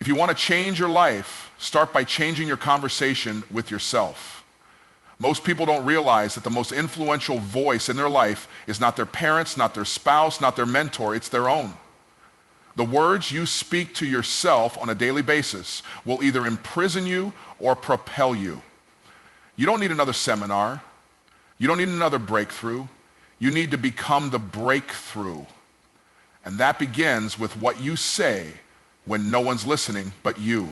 If you want to change your life, start by changing your conversation with yourself. Most people don't realize that the most influential voice in their life is not their parents, not their spouse, not their mentor, it's their own. The words you speak to yourself on a daily basis will either imprison you or propel you. You don't need another seminar. You don't need another breakthrough. You need to become the breakthrough. And that begins with what you say when no one's listening but you.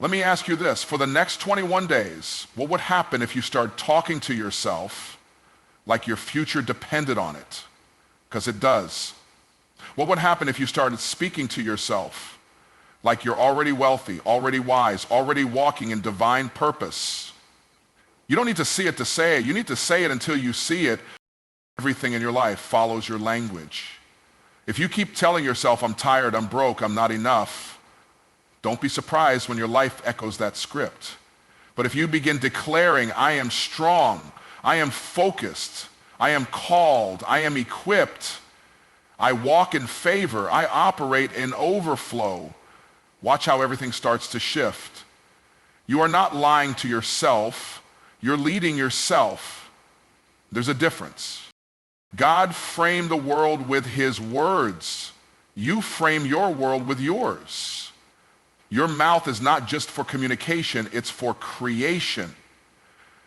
Let me ask you this. For the next 21 days, what would happen if you start talking to yourself like your future depended on it? Because it does. What would happen if you started speaking to yourself like you're already wealthy, already wise, already walking in divine purpose? You don't need to see it to say it. You need to say it until you see it. Everything in your life follows your language. If you keep telling yourself, I'm tired, I'm broke, I'm not enough, don't be surprised when your life echoes that script. But if you begin declaring, I am strong, I am focused, I am called, I am equipped, I walk in favor, I operate in overflow, watch how everything starts to shift. You are not lying to yourself, you're leading yourself. There's a difference. God framed the world with his words. You frame your world with yours. Your mouth is not just for communication, it's for creation.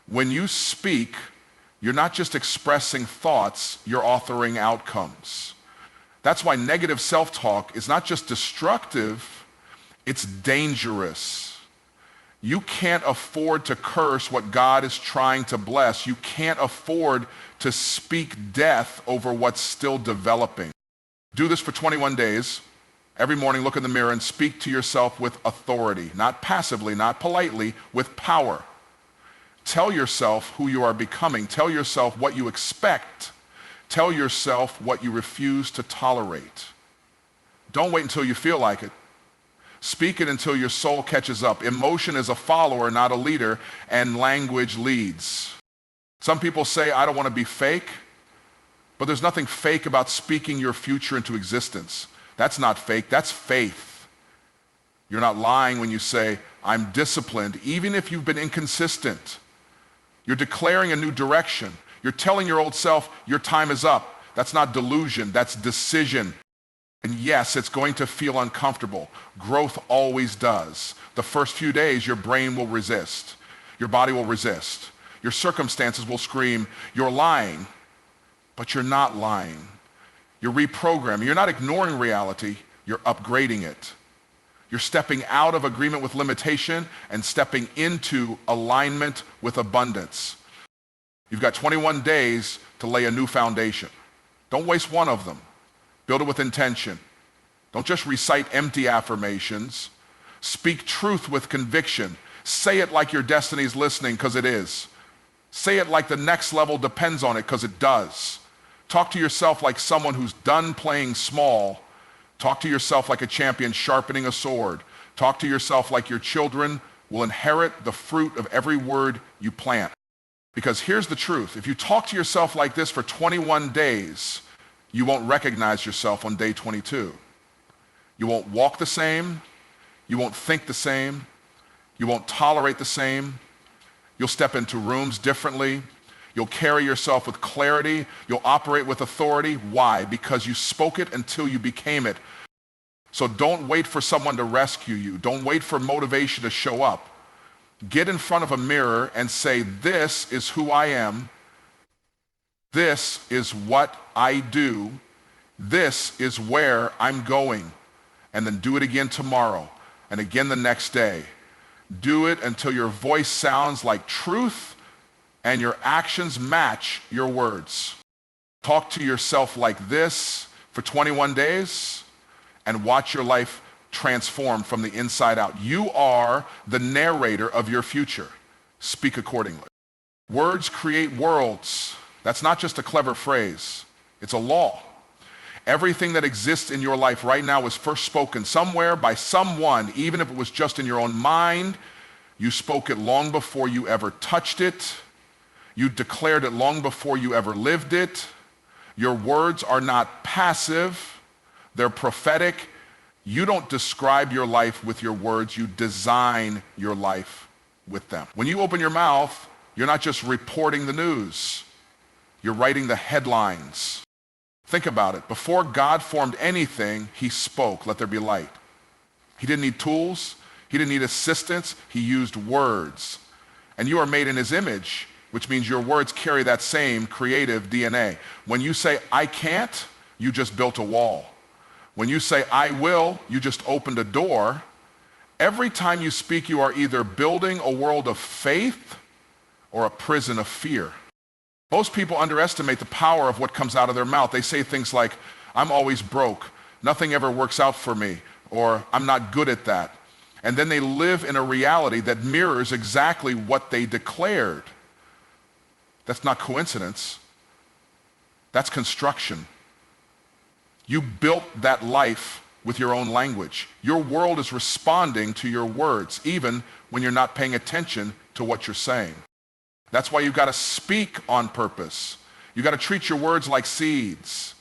When you speak, you're not just expressing thoughts, you're authoring outcomes. That's why negative self-talk is not just destructive, it's dangerous. You can't afford to curse what God is trying to bless. You can't afford to speak death over what's still developing. Do this for 21 days. Every morning, look in the mirror and speak to yourself with authority, not passively, not politely, with power. Tell yourself who you are becoming. Tell yourself what you expect. Tell yourself what you refuse to tolerate. Don't wait until you feel like it. Speak it until your soul catches up. Emotion is a follower, not a leader, and language leads. Some people say, I don't want to be fake, but there's nothing fake about speaking your future into existence. That's not fake, that's faith. You're not lying when you say, I'm disciplined, even if you've been inconsistent. You're declaring a new direction. You're telling your old self, your time is up. That's not delusion, that's decision. And yes, it's going to feel uncomfortable. Growth always does. The first few days, your brain will resist. Your body will resist. Your circumstances will scream, you're lying, but you're not lying. You're reprogramming. You're not ignoring reality, you're upgrading it. You're stepping out of agreement with limitation and stepping into alignment with abundance. You've got 21 days to lay a new foundation. Don't waste one of them. Build it with intention. Don't just recite empty affirmations. Speak truth with conviction. Say it like your destiny is listening, because it is. Say it like the next level depends on it, because it does. Talk to yourself like someone who's done playing small. Talk to yourself like a champion sharpening a sword. Talk to yourself like your children will inherit the fruit of every word you plant. Because here's the truth. If you talk to yourself like this for 21 days, you won't recognize yourself on day 22. You won't walk the same. You won't think the same. You won't tolerate the same. You'll step into rooms differently. You'll carry yourself with clarity. You'll operate with authority. Why? Because you spoke it until you became it. So don't wait for someone to rescue you. Don't wait for motivation to show up. Get in front of a mirror and say, this is who I am. This is what I do. This is where I'm going. And then do it again tomorrow and again the next day. Do it until your voice sounds like truth and your actions match your words. Talk to yourself like this for 21 days and watch your life transform from the inside out. You are the narrator of your future. Speak accordingly. Words create worlds. That's not just a clever phrase. It's a law. Everything that exists in your life right now was first spoken somewhere by someone, even if it was just in your own mind. You spoke it long before you ever touched it. You declared it long before you ever lived it. Your words are not passive. They're prophetic. You don't describe your life with your words, you design your life with them. When you open your mouth, you're not just reporting the news, you're writing the headlines. Think about it. Before God formed anything, he spoke, let there be light. He didn't need tools, he didn't need assistance, he used words. And you are made in his image, which means your words carry that same creative DNA. When you say, I can't, you just built a wall. When you say, I will, you just opened a door. Every time you speak, you are either building a world of faith or a prison of fear. Most people underestimate the power of what comes out of their mouth. They say things like, I'm always broke, nothing ever works out for me, or I'm not good at that. And then they live in a reality that mirrors exactly what they declared. That's not coincidence. That's construction. You built that life with your own language. Your world is responding to your words, even when you're not paying attention to what you're saying. That's why you've got to speak on purpose. You've got to treat your words like seeds.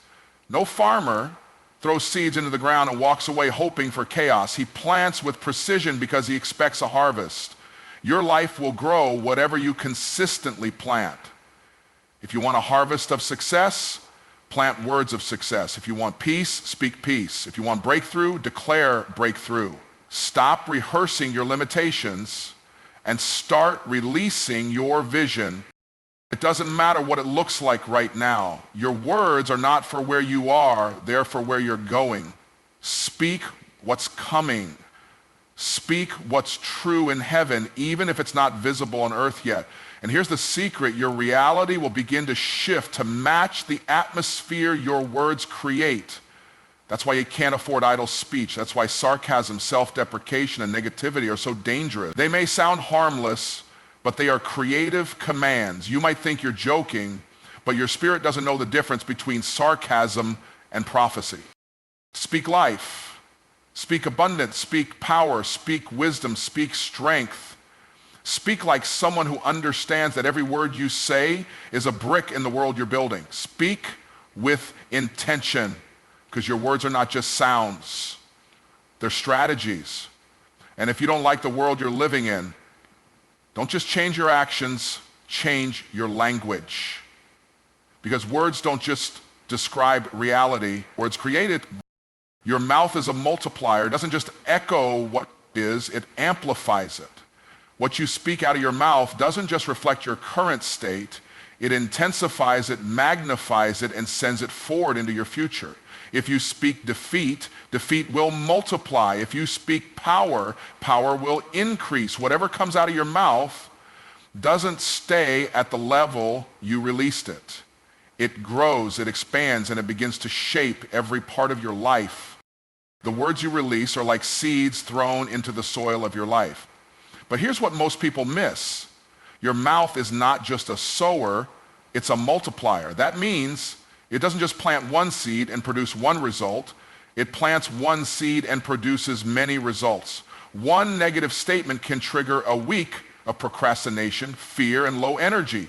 No farmer throws seeds into the ground and walks away hoping for chaos. He plants with precision because he expects a harvest. Your life will grow whatever you consistently plant. If you want a harvest of success, plant words of success. If you want peace, speak peace. If you want breakthrough, declare breakthrough. Stop rehearsing your limitations and start releasing your vision. It doesn't matter what it looks like right now. Your words are not for where you are, they're for where you're going. Speak what's coming. Speak what's true in heaven, even if it's not visible on earth yet. And here's the secret, your reality will begin to shift to match the atmosphere your words create. That's why you can't afford idle speech. That's why sarcasm, self-deprecation, and negativity are so dangerous. They may sound harmless, but they are creative commands. You might think you're joking, but your spirit doesn't know the difference between sarcasm and prophecy. Speak life. Speak abundance. Speak power. Speak wisdom. Speak strength. Speak like someone who understands that every word you say is a brick in the world you're building. Speak with intention, because your words are not just sounds, they're strategies. And if you don't like the world you're living in, don't just change your actions, change your language. Because words don't just describe reality, words create it. Your mouth is a multiplier. It doesn't just echo what is, it amplifies it. What you speak out of your mouth doesn't just reflect your current state, it intensifies it, magnifies it, and sends it forward into your future. If you speak defeat, defeat will multiply. If you speak power, power will increase. Whatever comes out of your mouth doesn't stay at the level you released it. It grows, it expands, and it begins to shape every part of your life. The words you release are like seeds thrown into the soil of your life. But here's what most people miss. Your mouth is not just a sower, it's a multiplier. That means it doesn't just plant one seed and produce one result. It plants one seed and produces many results. One negative statement can trigger a week of procrastination, fear, and low energy.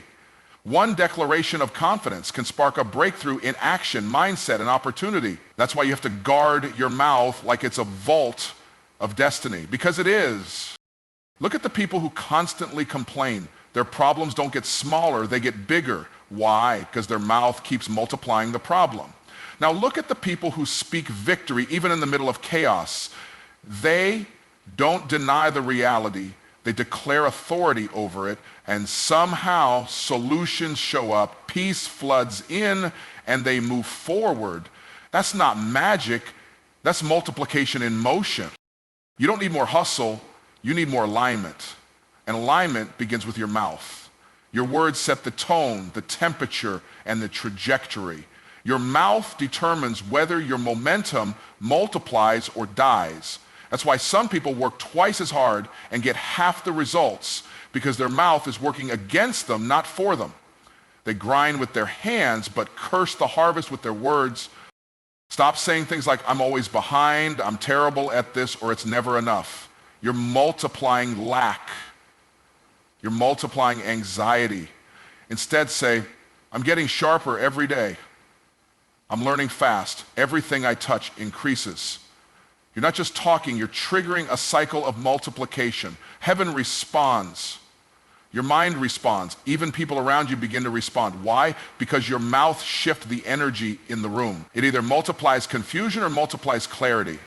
One declaration of confidence can spark a breakthrough in action, mindset, and opportunity. That's why you have to guard your mouth like it's a vault of destiny, because it is. Look at the people who constantly complain. Their problems don't get smaller, they get bigger. Why? Because their mouth keeps multiplying the problem. Now look at the people who speak victory even in the middle of chaos. They don't deny the reality. They declare authority over it, and somehow solutions show up, peace floods in, and they move forward. That's not magic, that's multiplication in motion. You don't need more hustle, you need more alignment. And alignment begins with your mouth. Your words set the tone, the temperature, and the trajectory. Your mouth determines whether your momentum multiplies or dies. That's why some people work twice as hard and get half the results, because their mouth is working against them, not for them. They grind with their hands, but curse the harvest with their words. Stop saying things like, I'm always behind, I'm terrible at this, or it's never enough. You're multiplying lack. You're multiplying anxiety. Instead say, I'm getting sharper every day. I'm learning fast. Everything I touch increases. You're not just talking, you're triggering a cycle of multiplication. Heaven responds. Your mind responds. Even people around you begin to respond. Why? Because your mouth shifts the energy in the room. It either multiplies confusion or multiplies clarity.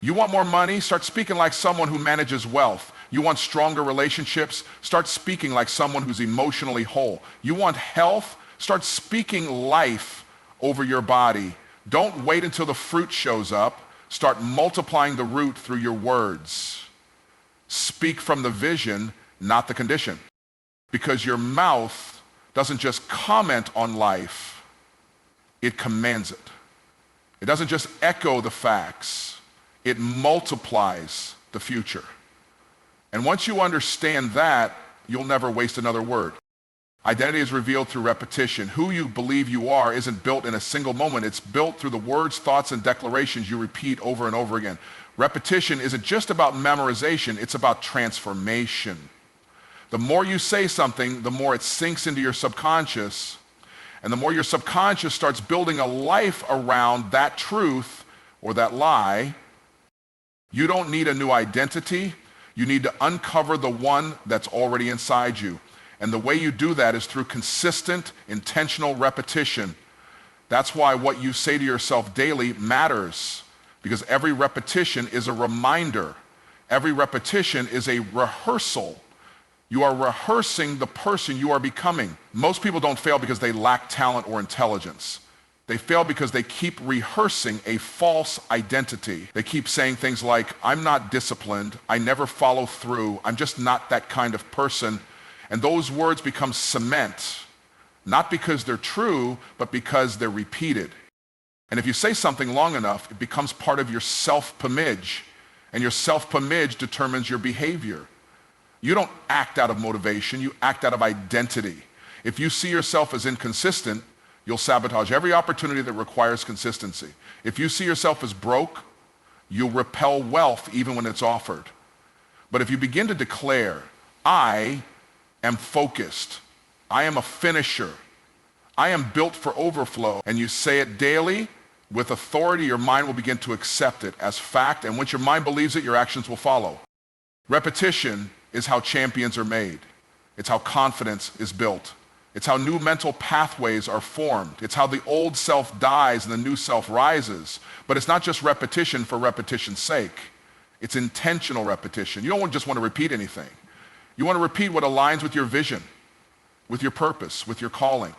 You want more money? Start speaking like someone who manages wealth. You want stronger relationships? Start speaking like someone who's emotionally whole. You want health? Start speaking life over your body. Don't wait until the fruit shows up. Start multiplying the root through your words. Speak from the vision, not the condition. Because your mouth doesn't just comment on life, it commands it. It doesn't just echo the facts, it multiplies the future. And once you understand that, you'll never waste another word. Identity is revealed through repetition. Who you believe you are isn't built in a single moment. It's built through the words, thoughts, and declarations you repeat over and over again. Repetition isn't just about memorization, it's about transformation. The more you say something, the more it sinks into your subconscious, and the more your subconscious starts building a life around that truth or that lie. You don't need a new identity. You need to uncover the one that's already inside you. And the way you do that is through consistent, intentional repetition. That's why what you say to yourself daily matters, because every repetition is a reminder. Every repetition is a rehearsal. You are rehearsing the person you are becoming. Most people don't fail because they lack talent or intelligence. They fail because they keep rehearsing a false identity. They keep saying things like, I'm not disciplined, I never follow through, I'm just not that kind of person. And those words become cement, not because they're true, but because they're repeated. And if you say something long enough, it becomes part of your self-image, and your self-image determines your behavior. You don't act out of motivation, you act out of identity. If you see yourself as inconsistent, you'll sabotage every opportunity that requires consistency. If you see yourself as broke, you'll repel wealth even when it's offered. But if you begin to declare, I am focused, I am a finisher, I am built for overflow, and you say it daily with authority, your mind will begin to accept it as fact, and once your mind believes it, your actions will follow. Repetition is how champions are made. It's how confidence is built. It's how new mental pathways are formed. It's how the old self dies and the new self rises. But it's not just repetition for repetition's sake. It's intentional repetition. You don't just want to repeat anything. You want to repeat what aligns with your vision, with your purpose, with your calling.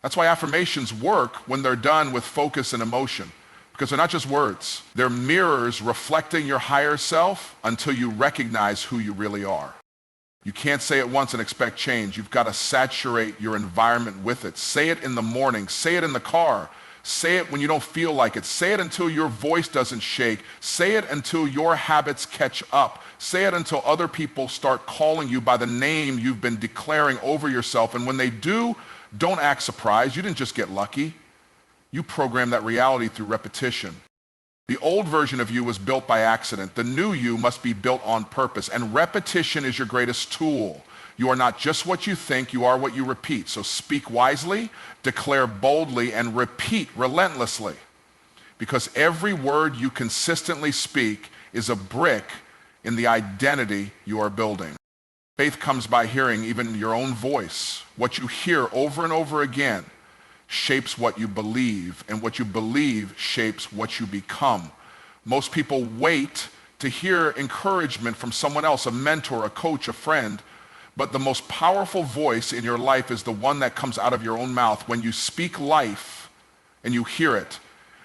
That's why affirmations work when they're done with focus and emotion, because they're not just words. They're mirrors reflecting your higher self until you recognize who you really are. You can't say it once and expect change. You've got to saturate your environment with it. Say it in the morning. Say it in the car. Say it when you don't feel like it. Say it until your voice doesn't shake. Say it until your habits catch up. Say it until other people start calling you by the name you've been declaring over yourself. And when they do, don't act surprised. You didn't just get lucky. You programmed that reality through repetition. The old version of you was built by accident. The new you must be built on purpose. And repetition is your greatest tool. You are not just what you think, you are what you repeat. So speak wisely, declare boldly, and repeat relentlessly. Because every word you consistently speak is a brick in the identity you are building. Faith comes by hearing even your own voice. What you hear over and over again shapes what you believe, and what you believe shapes what you become. Most people wait to hear encouragement from someone else, a mentor, a coach, a friend, but the most powerful voice in your life is the one that comes out of your own mouth. When you speak life and you hear it,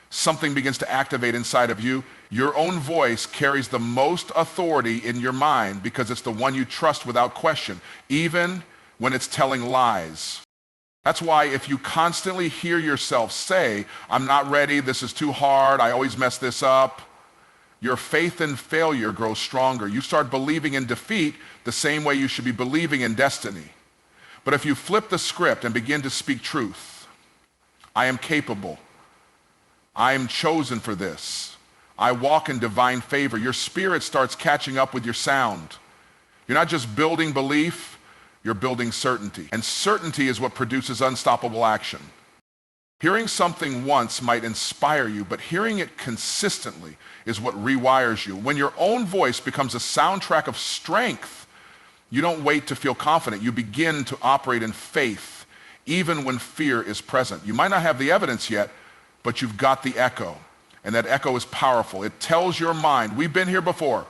something begins to activate inside of you. Your own voice carries the most authority in your mind because it's the one you trust without question, even when it's telling lies. That's why if you constantly hear yourself say, I'm not ready, this is too hard, I always mess this up, your faith in failure grows stronger. You start believing in defeat the same way you should be believing in destiny. But if you flip the script and begin to speak truth, I am capable, I am chosen for this, I walk in divine favor, your spirit starts catching up with your sound. You're not just building belief, you're building certainty. And certainty is what produces unstoppable action. Hearing something once might inspire you, but hearing it consistently is what rewires you. When your own voice becomes a soundtrack of strength, you don't wait to feel confident. You begin to operate in faith, even when fear is present. You might not have the evidence yet, but you've got the echo, and that echo is powerful. It tells your mind, we've been here before.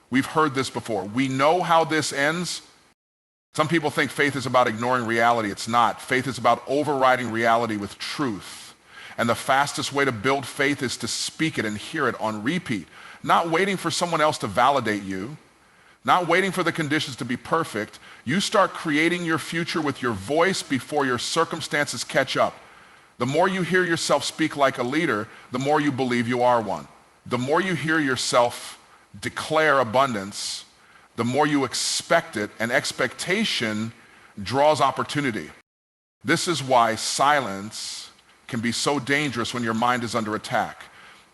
We've heard this before. We know how this ends. Some people think faith is about ignoring reality. It's not. Faith is about overriding reality with truth. And the fastest way to build faith is to speak it and hear it on repeat, not waiting for someone else to validate you, not waiting for the conditions to be perfect. You start creating your future with your voice before your circumstances catch up. The more you hear yourself speak like a leader, the more you believe you are one. The more you hear yourself declare abundance, the more you expect it, and expectation draws opportunity. This is why silence can be so dangerous when your mind is under attack.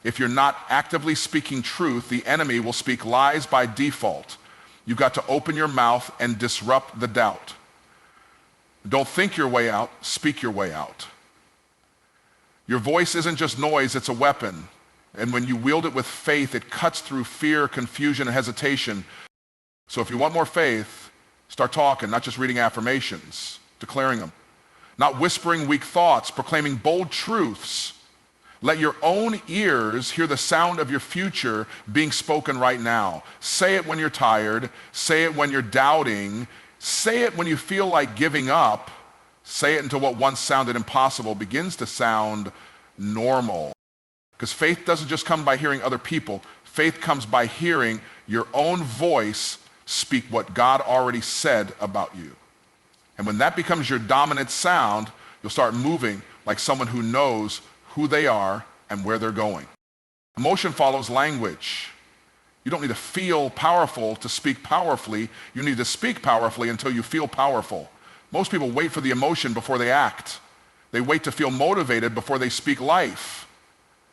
If you're not actively speaking truth, the enemy will speak lies by default. You've got to open your mouth and disrupt the doubt. Don't think your way out, speak your way out. Your voice isn't just noise, it's a weapon. And when you wield it with faith, it cuts through fear, confusion, and hesitation. So if you want more faith, start talking, not just reading affirmations, declaring them. Not whispering weak thoughts, proclaiming bold truths. Let your own ears hear the sound of your future being spoken right now. Say it when you're tired. Say it when you're doubting. Say it when you feel like giving up. Say it until what once sounded impossible begins to sound normal. Because faith doesn't just come by hearing other people. Faith comes by hearing your own voice speak what God already said about you. And when that becomes your dominant sound, you'll start moving like someone who knows who they are and where they're going. Emotion follows language. You don't need to feel powerful to speak powerfully. You need to speak powerfully until you feel powerful. Most people wait for the emotion before they act. They wait to feel motivated before they speak life.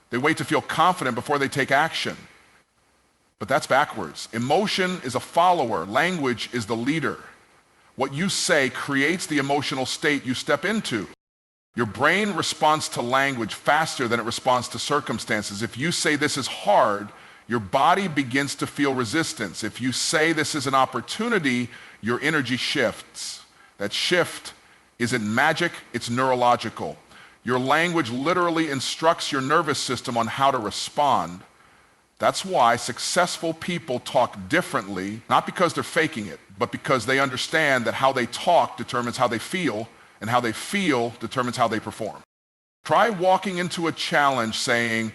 They wait to feel confident before they take action. But that's backwards. Emotion is a follower. Language is the leader. What you say creates the emotional state you step into. Your brain responds to language faster than it responds to circumstances. If you say this is hard, your body begins to feel resistance. If you say this is an opportunity, your energy shifts. That shift isn't magic, it's neurological. Your language literally instructs your nervous system on how to respond. That's why successful people talk differently, not because they're faking it, but because they understand that how they talk determines how they feel, and how they feel determines how they perform. Try walking into a challenge saying,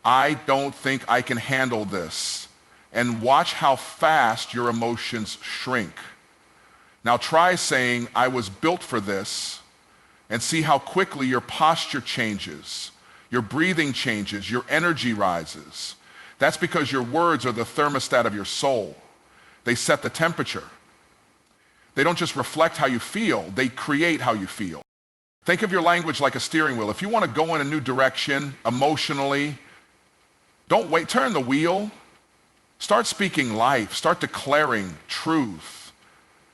I don't think I can handle this, and watch how fast your emotions shrink. Now try saying, I was built for this, and see how quickly your posture changes, your breathing changes, your energy rises. That's because your words are the thermostat of your soul. They set the temperature. They don't just reflect how you feel, they create how you feel. Think of your language like a steering wheel. If you want to go in a new direction emotionally, don't wait, turn the wheel. Start speaking life, start declaring truth.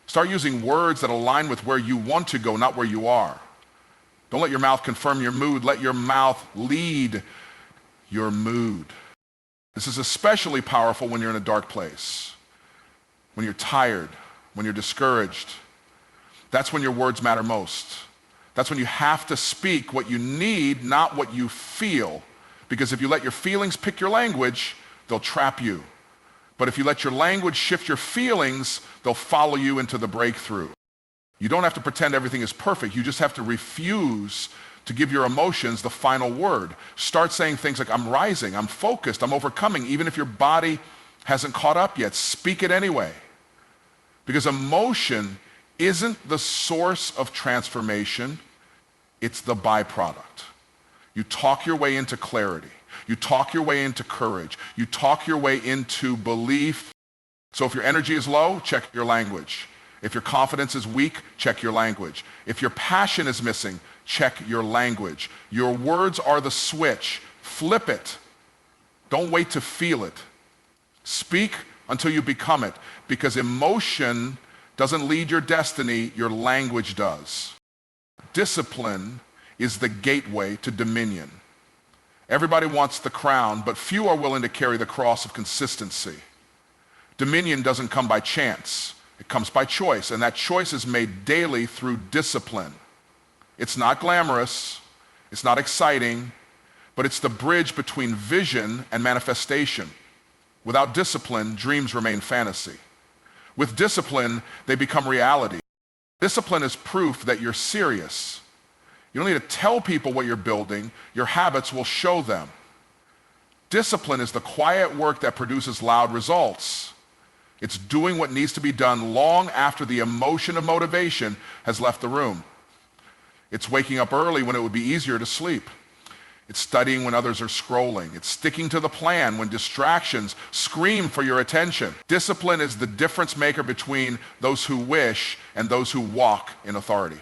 Start using words that align with where you want to go, not where you are. Don't let your mouth confirm your mood, let your mouth lead your mood. This is especially powerful when you're in a dark place, when you're tired, when you're discouraged. That's when your words matter most. That's when you have to speak what you need, not what you feel. Because if you let your feelings pick your language, they'll trap you. But if you let your language shift your feelings, they'll follow you into the breakthrough. You don't have to pretend everything is perfect. You just have to refuse to give your emotions the final word. Start saying things like, I'm rising, I'm focused, I'm overcoming, even if your body hasn't caught up yet. Speak it anyway. Because emotion isn't the source of transformation, it's the byproduct. You talk your way into clarity. You talk your way into courage. You talk your way into belief. So if your energy is low, check your language. If your confidence is weak, check your language. If your passion is missing, check your language. Your words are the switch. Flip it. Don't wait to feel it. Speak until you become it, because emotion doesn't lead your destiny, your language does. Discipline is the gateway to dominion. Everybody wants the crown, but few are willing to carry the cross of consistency. Dominion doesn't come by chance. It comes by choice, and that choice is made daily through discipline. It's not glamorous, it's not exciting, but it's the bridge between vision and manifestation. Without discipline, dreams remain fantasy. With discipline, they become reality. Discipline is proof that you're serious. You don't need to tell people what you're building. Your habits will show them. Discipline is the quiet work that produces loud results. It's doing what needs to be done long after the emotion of motivation has left the room. It's waking up early when it would be easier to sleep. It's studying when others are scrolling. It's sticking to the plan when distractions scream for your attention. Discipline is the difference maker between those who wish and those who walk in authority.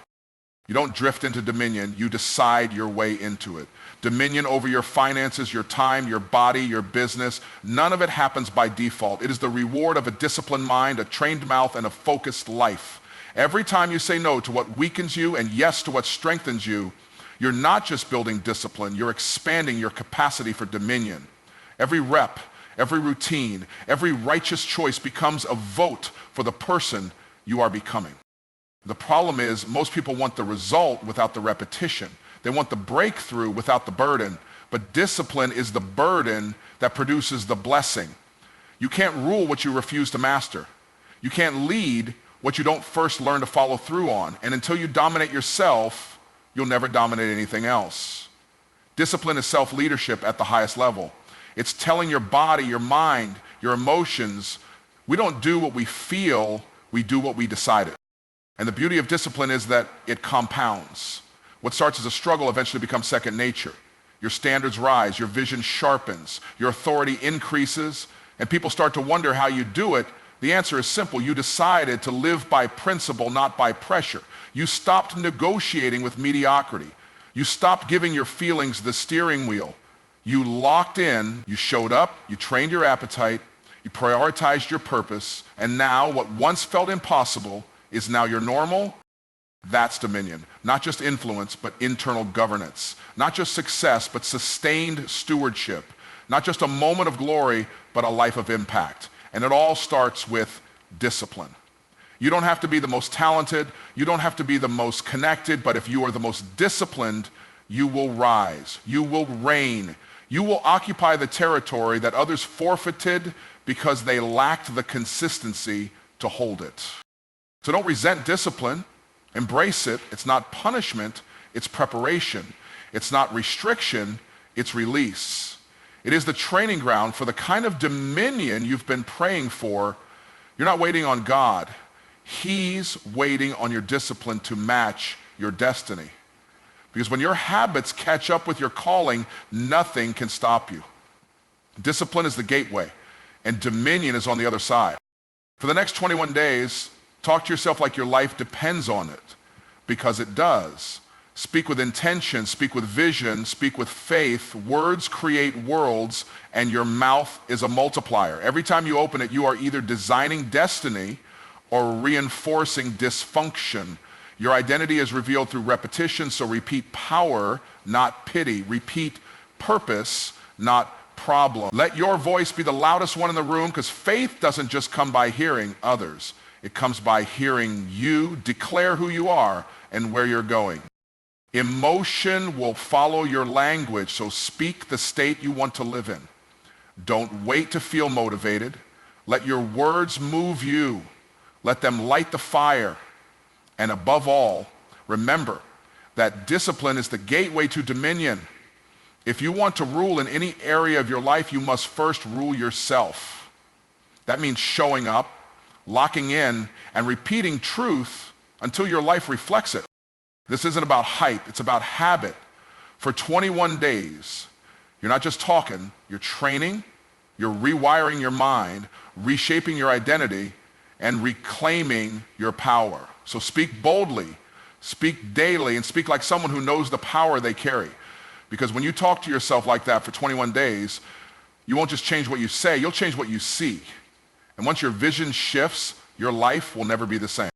You don't drift into dominion, you decide your way into it. Dominion over your finances, your time, your body, your business, none of it happens by default. It is the reward of a disciplined mind, a trained mouth, and a focused life. Every time you say no to what weakens you and yes to what strengthens you, you're not just building discipline, you're expanding your capacity for dominion. Every rep, every routine, every righteous choice becomes a vote for the person you are becoming. The problem is most people want the result without the repetition. They want the breakthrough without the burden. But discipline is the burden that produces the blessing. You can't rule what you refuse to master. You can't lead what you don't first learn to follow through on. And until you dominate yourself, you'll never dominate anything else. Discipline is self-leadership at the highest level. It's telling your body, your mind, your emotions, we don't do what we feel, we do what we decided. And the beauty of discipline is that it compounds. What starts as a struggle eventually becomes second nature. Your standards rise, your vision sharpens, your authority increases, and people start to wonder how you do it. The answer is simple. You decided to live by principle, not by pressure. You stopped negotiating with mediocrity. You stopped giving your feelings the steering wheel. You locked in, you showed up, you trained your appetite, you prioritized your purpose, and now what once felt impossible is now your normal. That's dominion. Not just influence, but internal governance. Not just success, but sustained stewardship. Not just a moment of glory, but a life of impact. And it all starts with discipline. You don't have to be the most talented, you don't have to be the most connected, but if you are the most disciplined, you will rise, you will reign, you will occupy the territory that others forfeited because they lacked the consistency to hold it. So don't resent discipline, embrace it. It's not punishment, it's preparation. It's not restriction, it's release. It is the training ground for the kind of dominion you've been praying for. You're not waiting on God. He's waiting on your discipline to match your destiny. Because when your habits catch up with your calling, nothing can stop you. Discipline is the gateway, and dominion is on the other side. For the next 21 days, talk to yourself like your life depends on it, because it does. Speak with intention, speak with vision, speak with faith. Words create worlds, and your mouth is a multiplier. Every time you open it, you are either designing destiny or reinforcing dysfunction. Your identity is revealed through repetition, so repeat power, not pity. Repeat purpose, not problem. Let your voice be the loudest one in the room, because faith doesn't just come by hearing others. It comes by hearing you declare who you are and where you're going. Emotion will follow your language, so speak the state you want to live in. Don't wait to feel motivated. Let your words move you. Let them light the fire. And above all, remember that discipline is the gateway to dominion. If you want to rule in any area of your life, you must first rule yourself. That means showing up, locking in, and repeating truth until your life reflects it. This isn't about hype, it's about habit. For 21 days, you're not just talking, you're training, you're rewiring your mind, reshaping your identity, and reclaiming your power. So speak boldly, speak daily, and speak like someone who knows the power they carry. Because when you talk to yourself like that for 21 days, you won't just change what you say, you'll change what you see. And once your vision shifts, your life will never be the same.